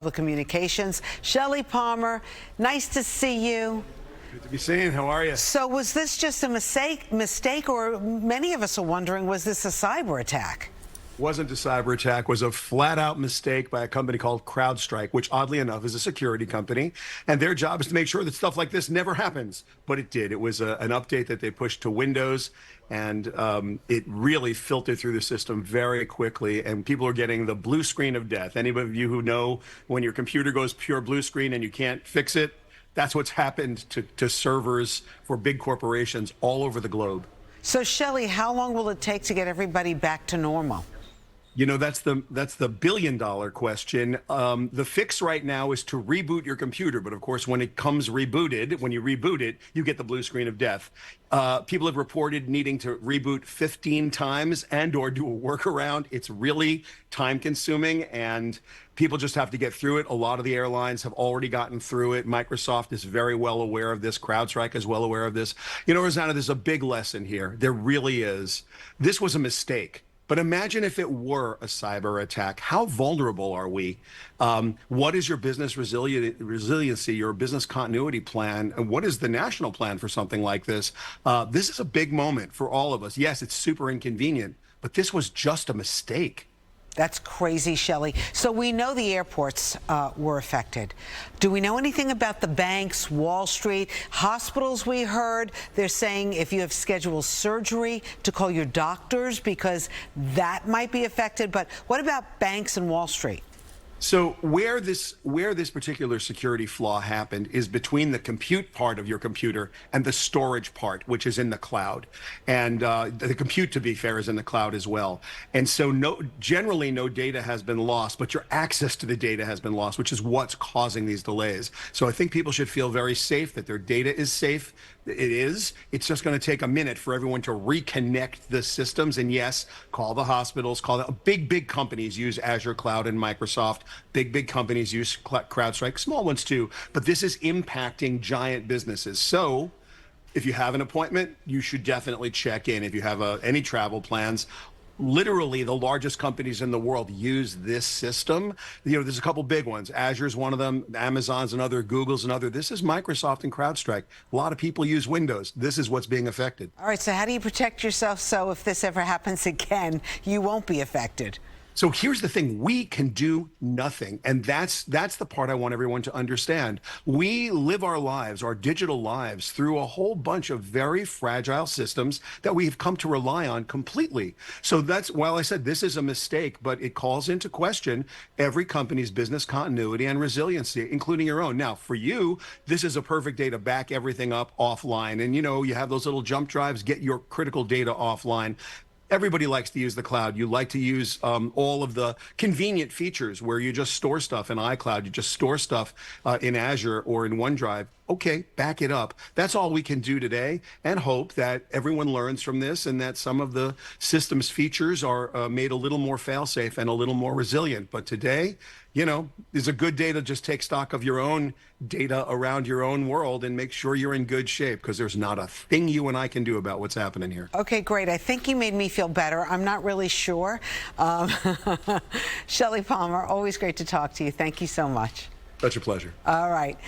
The communications. Shelly Palmer, nice to see you. Good to be seen. How are you? So was this just a mistake, or many of us are wondering, was this a cyber attack? Wasn't a cyber attack, was a flat-out mistake by a company called CrowdStrike, which oddly enough is a security company, and their job is to make sure that stuff like this never happens. But it did. It was an update that they pushed to Windows, and it really filtered through the system very quickly, and people are getting the blue screen of death. Any of you who know when your computer goes pure blue screen and you can't fix it, that's what's happened to servers for big corporations all over the globe. So, Shelly, how long will it take to get everybody back to normal? You know, that's the billion-dollar question. The fix right now is to reboot your computer. But of course, when it comes rebooted, when you reboot it, you get the blue screen of death. People have reported needing to reboot 15 times and or do a workaround. It's really time-consuming, and people just have to get through it. A lot of the airlines have already gotten through it. Microsoft is very well aware of this. CrowdStrike is well aware of this. You know, Rosanna, there's a big lesson here. There really is. This was a mistake. But imagine if it were a cyber attack. How vulnerable are we? What is your business resiliency, your business continuity plan? And what is the national plan for something like this? This is a big moment for all of us. Yes, it's super inconvenient, but this was just a mistake. That's crazy, Shelly. So we know the airports were affected. Do we know anything about the banks, Wall Street, hospitals? We heard they're saying if you have scheduled surgery to call your doctors because that might be affected. But what about banks and Wall Street? So where this particular security flaw happened is between the compute part of your computer and the storage part, which is in the cloud. And the compute, to be fair, is in the cloud as well. And so generally no data has been lost, but your access to the data has been lost, which is what's causing these delays. So I think people should feel very safe that their data is safe. It is. It's just going to take a minute for everyone to reconnect the systems. And yes, call the hospitals, call the big companies use Azure Cloud and Microsoft. Big companies use CrowdStrike, small ones too. But this is impacting giant businesses. So if you have an appointment, you should definitely check in. If you have any travel plans, literally the largest companies in the world use this system. You know, there's a couple big ones. Azure's one of them, Amazon's another, Google's another. This is Microsoft and CrowdStrike. A lot of people use Windows. This is what's being affected. All right, so how do you protect yourself so if this ever happens again, you won't be affected? So here's the thing, we can do nothing. And that's the part I want everyone to understand. We live our lives, our digital lives, through a whole bunch of very fragile systems that we've come to rely on completely. So that's, while I said this is a mistake, but it calls into question every company's business continuity and resiliency, including your own. Now, for you, this is a perfect day to back everything up offline. And you know, you have those little jump drives, get your critical data offline. Everybody likes to use the cloud. You like to use all of the convenient features where you just store stuff in iCloud, you just store stuff in Azure or in OneDrive. Okay, back it up. That's all we can do today, and hope that everyone learns from this and that some of the system's features are made a little more fail-safe and a little more resilient. But today, you know, is a good day to just take stock of your own data around your own world and make sure you're in good shape, because there's not a thing you and I can do about what's happening here. Okay, great. I think you made me feel better. I'm not really sure. Shelly Palmer, always great to talk to you. Thank you so much. Such a pleasure. All right.